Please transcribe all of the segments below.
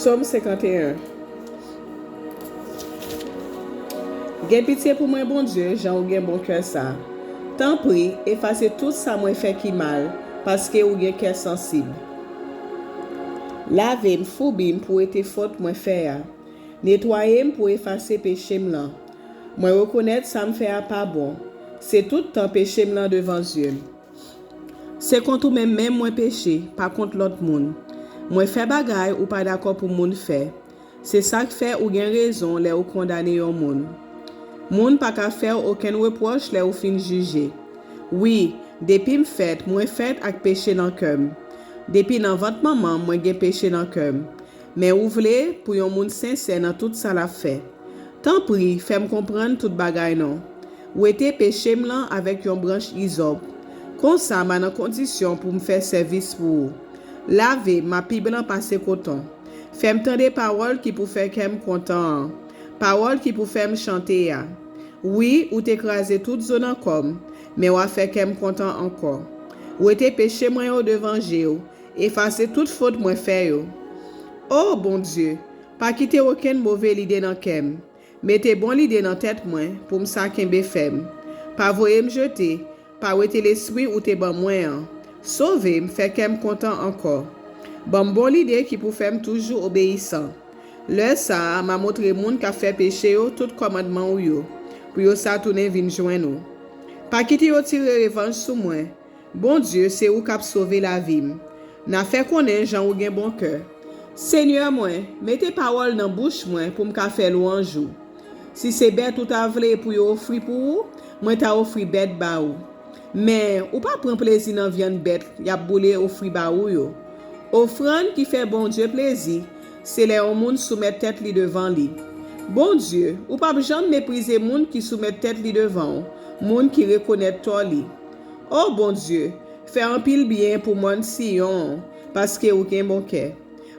Somme 51. Gen pitié pour moi, bon Dieu, Jean ou gen bon cœur ça. Tant prie, effacez tout ça moi fait qui mal, parce que ou gen cœur sensible. Lavez-moi, foubim pour être faute moi faire. Nettoyez-moi pour effacer péché m'lan. Moi reconnaître ça me fait pas bon. C'est tout temps péché m'lan devant Dieu. C'est contre même moi péché, pas contre l'autre monde. Moi fait bagay ou pas d'accord pour monde fait. C'est ça qui fait ou gen raison les ou condamner yon monde. Moun pa ka faire aucun reproche les ou fin juger. Oui, depuis me fait, moi fait avec péché dans cœur. Depuis dans votre maman, moi gen péché dans cœur. Mais ou vle pour yon moun sincère dans tout ça la fait. Tant prie, fais-moi comprendre tout bagay non. Ou était péché m'lan avec yon branche hysope. Comme ça, ma nan condition pour me faire service pour vous. Laver, ma pi blanc passer coton. Fais-moi tendre paroles qui pour faire qu'elle content. Paroles qui pour faire me chanter ya. Oui, ou t'écraser toute zone en comme, mais ou a fait qu'elle content encore. Ou était péché moi yo devant Dieu, effacer toute faute moi fait yo. Oh bon Dieu, pas quitter aucune mauvaise idée dans kem. Mettez bon idée dans tête moi pour me sa kembe fem. Pas voyer me jeter, pas ouete l'esprit ou te ban moi. Sauver me fait qu'elle content encore. Bon l'idée qui pour faire toujours obéissant. Le ça m'a montré moun qui a fait péché yo tout commandement ou yo. Pour yo sa tourner vin joindre nous. Pas quitter yo tirer revanche sur moi. Bon Dieu, c'est ou qui a sauvé la vie. N'a fait connaître Jean ou gen bon cœur. Seigneur moi, mettez parole dans bouche moi pour me faire louange. Si c'est bête ou ta vle pour yo offrir pour ou, moi ta offrir bête ba ou. Mais ou pas prendre plaisir dans viande bête, y a boule offrir ba ou yo. Offrande qui fait bon Dieu plaisir, c'est les moun soumettre tête li devant li. Bon Dieu, ou pas jamais mépriser moun qui soumet tête li devant, moun qui reconnaît toi li. Oh bon Dieu, fais un pile bien pour mon Sion, parce que ou gen bon cœur.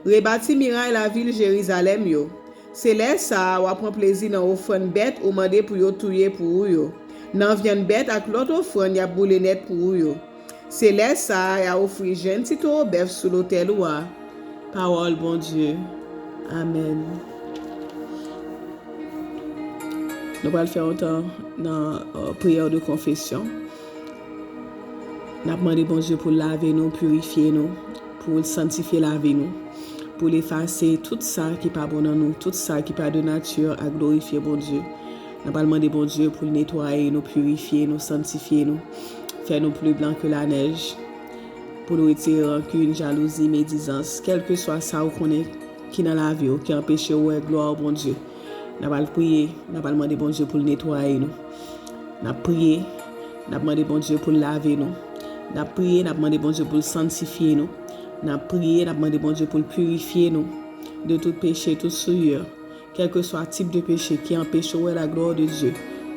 Rebâti miraille la ville Jérusalem yo. C'est là ça ou prend plaisir dans offrande bête ou mandé pour yo touyer pour yo. Nan viande bête ak l'autre offrande y a boule net pour yo. C'est là ça y a offrir jeune tito bœuf sous l'autel ou a. Parole bon Dieu. Amen. Nous allons faire autant dans la prière de confession. Nous demandons bon Dieu pour laver nous, purifier nous, pour sanctifier la vie nous, pour effacer tout ça qui n'est pas bon dans nous, tout ça qui n'est pas de nature, à glorifier bon Dieu. Nous demandons bon Dieu pour nettoyer nous, purifier nous, sanctifier nous, faire nous plus blancs que la neige, pour nous retirer rancune, jalousie, médisance, quel que soit ça qu'on est qui dans la vie, qui empêche ouais gloire bon Dieu. Nous allons prier, nous allons demander bon Dieu pour nettoyer nous. Nous allons prier, nous allons demander bon Dieu pour laver nous. Nous allons prier, nous allons demander bon Dieu pour sanctifier nous. Nous allons prier, nous allons demander bon Dieu pour purifier nous de tout péché, toute souillure, quel que soit le type de péché qui empêche la gloire de Dieu.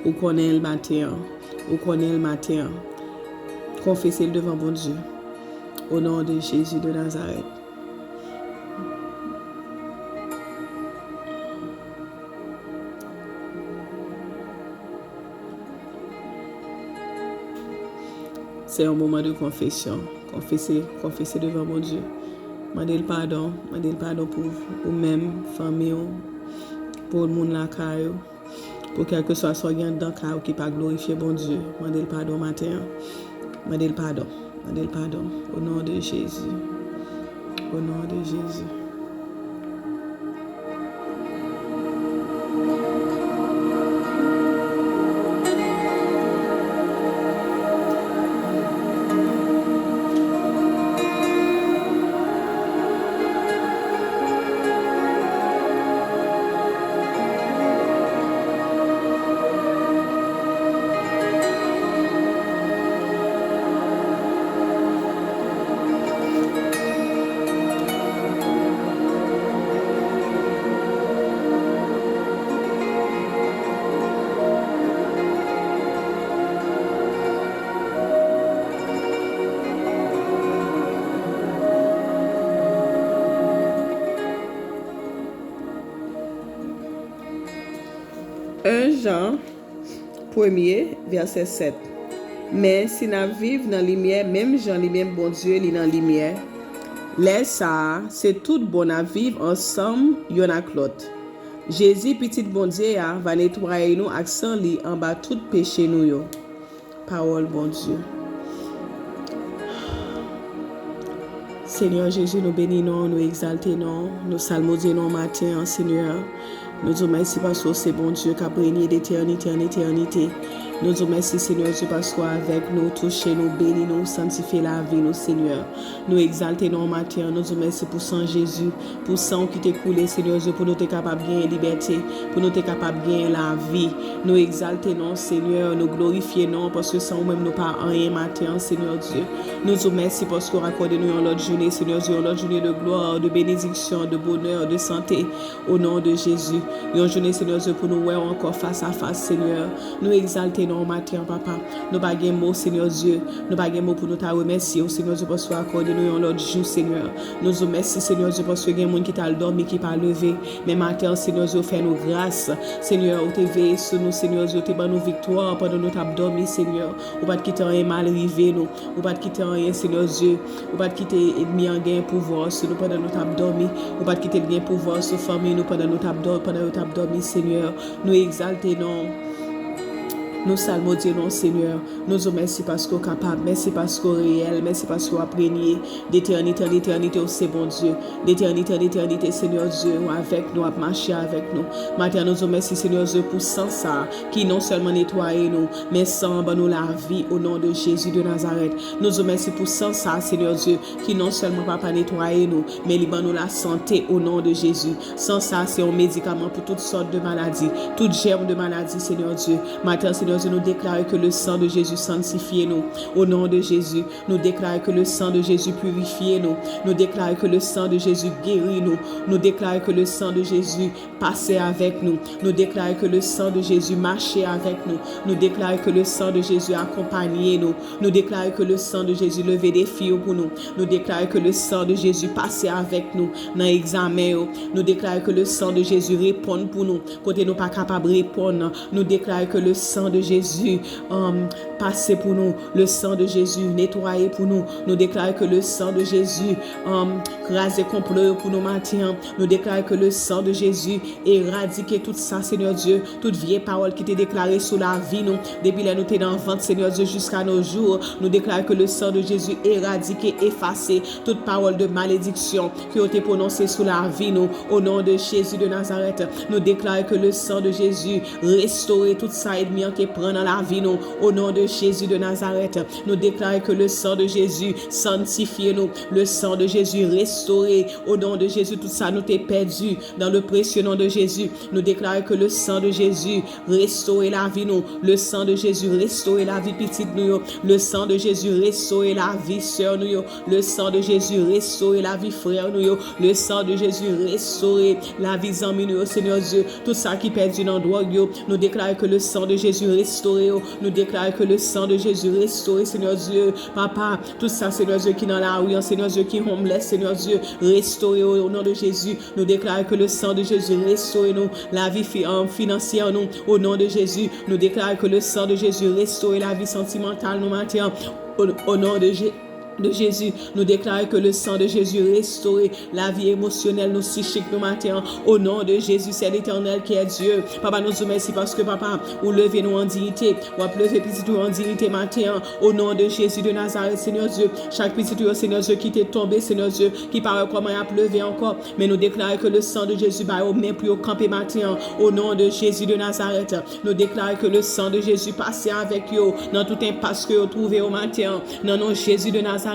Ou connaît le matin, ou connaît le matin. Confessez-le devant bon Dieu. Au nom de Jésus de Nazareth. C'est un moment de confession. Confessez devant mon Dieu. Mandez le pardon pour vous-même, famille, pour le monde la caille, pour quel que soit son gain dans caille qui pas glorifier bon Dieu. Mandez le pardon matin. Mandez le pardon. Au nom de Jésus. Au nom de Jésus. Jean 1er, verset 7. Mais si nous vivons dans la lumière, même Jean lui-même, bon Dieu, il est dans la lumière. Laisse ça, c'est tout bon à vivre ensemble, yon ak l'autre. Jésus, petit bon Dieu, va nettoyer nous avec sang li en bas tout péché nous yo. Parole bon Dieu. Seigneur Jésus, nous bénissons, nous exaltons, nous salmodions matin, Seigneur. Nous disons merci parce que c'est bon Dieu qui a régné d'éternité en éternité. Nous disons merci Seigneur Dieu parce que avec nous, touchez nous, bénis nous, sanctifiez la vie, nous Seigneur. Nous exaltons nos matin, nous disons merci pour sang Jésus, pour sang qui t'est coulé Seigneur Dieu, pour nous être capables de gagner liberté, pour nous être capables de gagner la vie. Nous exaltons Seigneur, nous glorifions parce que sans nous-mêmes nous pas rien matin Seigneur Dieu. Nous disons merci parce que accordez nous une autre journée Seigneur Dieu, une autre journée de gloire, de bénédiction, de bonheur, de santé au nom de Jésus. Une journée Seigneur Dieu pour nous voir encore face à face Seigneur. Nous exaltons nos matin papa. Nous pas de mots Seigneur Dieu. Nous pas de mots pour nous te remercier au Seigneur Dieu parce que accordez nous un autre jour Seigneur. Nous vous remercions Seigneur Dieu parce que il y a des gens qui t'a dormi qui pas levé. Mais matin Seigneur Dieu fait nous grâce. Seigneur, ou te veille sur nous Seigneur Dieu, te ban nous victoire pendant nous t'a dormi Seigneur. Ou pas quitter rien mal arrivé nous. Ou pas quitter rien Seigneur Dieu. Ou pas quitter ennemi en gain pouvoir sur nous pendant nous t'a dormi. Ou pas quitter le gain pouvoir sur famille nous pendant nous t'a dormi Seigneur. Nous exaltons nous salmodions Seigneur. Nous vous merci parce qu'on est capable. Merci parce qu'on est réel. Merci parce qu'on a régné d'éternité en éternité. C'est bon Dieu. D'éternité en éternité, Seigneur Dieu, avec nous, à marcher avec nous. Maintenant, nous vous merci, Seigneur Dieu, pour sans ça, qui non seulement nettoie nous, mais sans nous la vie au nom de Jésus de Nazareth. Nous vous merci pour sans ça, Seigneur Dieu, qui non seulement pas nettoyer nous, mais libre nous la santé au nom de Jésus. Sans ça, c'est un médicament pour toutes sortes de maladies, toutes germes de maladies, Seigneur Dieu. Maintenant, Seigneur Dieu, nous déclarons que le sang de Jésus sanctifie nous. Au nom de Jésus, nous déclarons que le sang de Jésus purifie nous. Nous déclarons que le sang de Jésus guérit nous. Nous déclarons que le sang de Jésus passait avec nous. Nous déclarons que le sang de Jésus marchait avec nous. Nous déclarons que le sang de Jésus accompagnait nous. Nous déclarons que le sang de Jésus levait des filles pour nous. Nous déclarons que le sang de Jésus passait avec nous dans l'examen. Nous déclarons que le sang de Jésus répond pour nous. Côté nous pas capable de répondre. Nous déclarons que le sang de Jésus passait pour nous. Le sang de Jésus nettoyé pour nous. Nous déclarons que le sang de Jésus rasé complot pour nous matin. Nous déclarons que le sang de Jésus éradiqué tout ça, Seigneur Dieu. Toute vieille parole qui t'est déclarée sur la vie, nous, depuis là, nous t'es dans le ventre, Seigneur Dieu, jusqu'à nos jours. Nous déclarons que le sang de Jésus éradiqué, effacé toute parole de malédiction qui a été prononcée sur la vie, nous, au nom de Jésus de Nazareth. Nous déclarons que le sang de Jésus restauré tout ça ennemi qui prend dans la vie, nous, au nom de Jésus de Nazareth. Nous déclarons que le sang de Jésus sanctifie nous, le sang de Jésus restauré, au nom de Jésus, tout ça nous t'est perdu dans le précieux nom de Jésus. Nous déclarons que le sang de Jésus restaure la vie nous, le sang de Jésus restaure la vie petite nous, le sang de Jésus restaure la vie sœur nous, le sang de Jésus restaure la vie frère nous, le sang de Jésus restaure la vie amis nous, Seigneur Dieu, tout ça qui perdu dans drogue, nous déclarons que le sang de Jésus restaure, nous déclarons que le sang de Jésus restaure, Seigneur Dieu, papa, tout ça, Seigneur Dieu, qui dans la rue, Seigneur Dieu, qui homeless, Seigneur Dieu, restaure au nom de Jésus. Nous déclarons que le sang de Jésus restaure nous, la vie financière nous, au nom de Jésus. Nous déclarons que le sang de Jésus restaure la vie sentimentale nous matin, au nom de Jésus. Nous déclarons que le sang de Jésus restaure la vie émotionnelle, nous psychique, nous matin. Au nom de Jésus, c'est l'Éternel qui est Dieu. Papa, nous vous merci parce que papa, vous levez nous en dignité, vous levez petit en dignité matin. Au nom de Jésus de Nazareth, Seigneur Dieu, chaque petit Seigneur Dieu qui t'est tombé, Seigneur Dieu, qui paraît comme il a pleuvé encore, mais nous déclarons que le sang de Jésus va au même plus au camper matin. Au nom de Jésus de Nazareth, nous déclarons que le sang de Jésus passe avec eux dans tout impasse que vous trouvez au matin. Dans nom de Jésus de Nazareth,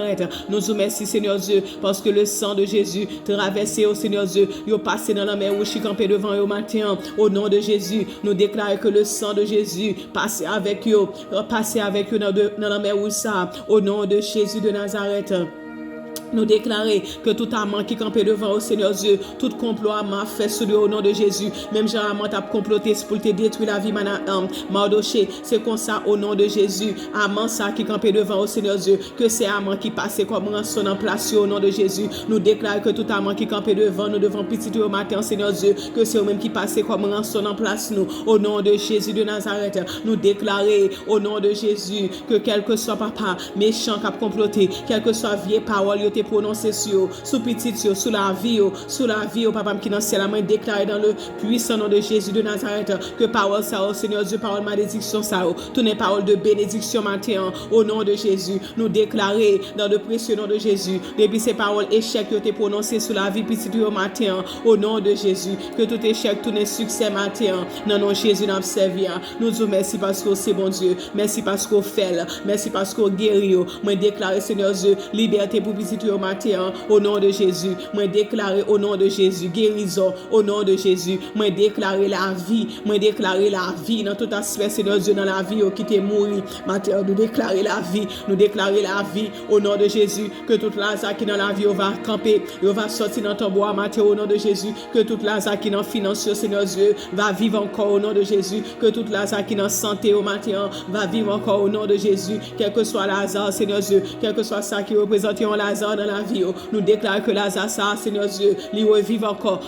nous vous merci, Seigneur Dieu, parce que le sang de Jésus traversé au Seigneur Dieu, il passé dans la mer où je suis campé devant eux matin. Au nom de Jésus, nous déclarons que le sang de Jésus passe avec eux dans la mer où ça. Au nom de Jésus de Nazareth. Nous déclarer que tout amant qui campait devant au Seigneur Dieu, tout complot amant fait sous le nom de Jésus, même Jean amant a comploté pour te détruire la vie Mardoché, c'est comme ça au nom de Jésus, amant ça qui campait devant au Seigneur Dieu, que c'est amant qui passait comme rançon en place au nom de Jésus. Nous déclarons que tout amant qui campait devant nous devant petit au matin Seigneur Dieu, que c'est eux-mêmes qui passait comme rançon en place nous, au nom de Jésus de Nazareth. Nous déclarer au nom de Jésus que quel que soit papa méchant qui a comploté, quel que soit vieille parole te prononcé sur petit, sur la vie, papa, qui dans ciel, moi déclaré dans le puissant nom de Jésus de Nazareth, que parole ça, Seigneur Dieu, parole malédiction ça, toutes les paroles de bénédiction matin, au nom de Jésus, nous déclarer dans le précieux nom de Jésus, depuis ces paroles échec que tu prononcées sur la vie petite au matin, au nom de Jésus, que tout échec, tout succès matin, dans nom de Jésus, nous servir. Nous disons merci parce que c'est bon Dieu, merci parce qu'on fait, merci parce qu'on guérit. Moi déclarer, Seigneur Dieu, liberté pour petite au matin, au nom de Jésus. Moi déclarer au nom de Jésus, guérison, au nom de Jésus. Moi déclarer la vie dans tout aspect, Seigneur Dieu, dans la vie qui t'est mouru. Matin, nous déclarer la vie au nom de Jésus, que toute Lazare qui dans la vie va camper, va sortir dans ton bois, matin, au nom de Jésus, que toute Lazare qui dans finance, Seigneur Dieu, va vivre encore au nom de Jésus, que toute Lazare qui dans santé au matin, va vivre encore au nom de Jésus, quel que soit Lazare, Seigneur Dieu, quel que soit ça qui représente un Lazare dans la vie, nous déclarons que Lazare, ça, Seigneur Dieu, lui revive encore,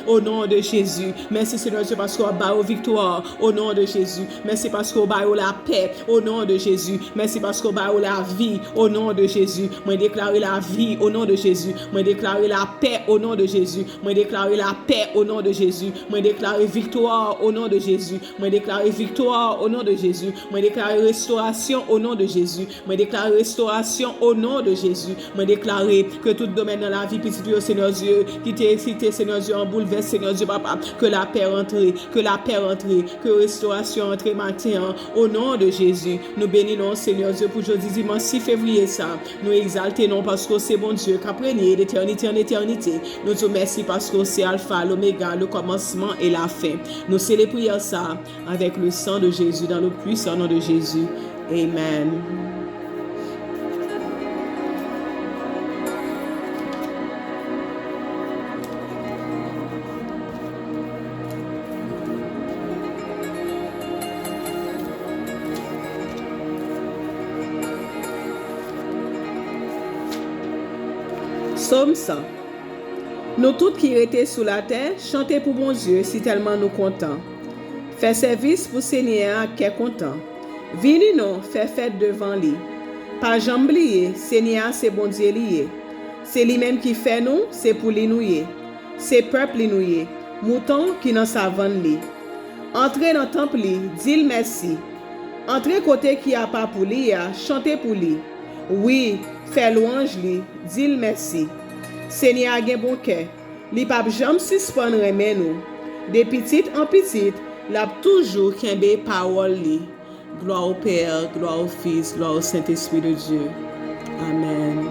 au nom de Jésus. Merci, Seigneur Dieu, parce qu'on bat aux victoires, au nom de Jésus. Merci parce qu'on bat la paix, au nom de Jésus. Merci parce qu'on bat la vie, au nom de Jésus. Moi, déclarer la vie, au nom de Jésus. Moi, déclarer la paix, au nom de Jésus. Moi, déclarer la paix, au nom de Jésus. Moi, déclarer victoire, au nom de Jésus. Moi, déclarer victoire, au nom de Jésus. Moi, déclarer restauration, au nom de Jésus. Moi, déclarer restauration, au nom de Jésus. Moi, déclarer que tout domaine dans la vie, petit Dieu, Seigneur Dieu, qui t'est excité, Seigneur Dieu, en bouleverse, Seigneur Dieu, papa, que la paix rentre, que restauration entre matin, au nom de Jésus. Nous bénissons, Seigneur Dieu, pour jeudi dimanche 6 février, ça. Nous exaltons parce que c'est bon Dieu, qu'après d'éternité en éternité. Nous te remercions parce que c'est Alpha, l'Oméga, le commencement et la fin. Nous célébrons ça avec le sang de Jésus, dans le puissant nom de Jésus. Amen. Psaume 100. Nous toutes qui étaient sous la terre, chantez pour bon Dieu si tellement nous contents. Fait service pour Seigneur qui est content. Vini non, fait fête devant lui. Pas jambe lié, Seigneur c'est bon Dieu lié. C'est lui-même qui fait nous, c'est pour lui nouiller. C'est peuple lui nouiller. Mouton qui n'en savane li. Entrez dans le temple li, dis merci. Entrez côté qui a pas pour lui, chantez pour lui. Oui, fait louange li, dis merci. Seigneur a gen bon cœur. Li pa jam suspend remen nous. De petite en petite, l'a toujours kembe parole li. Gloire au Père, gloire au Fils, gloire au Saint-Esprit de Dieu. Amen.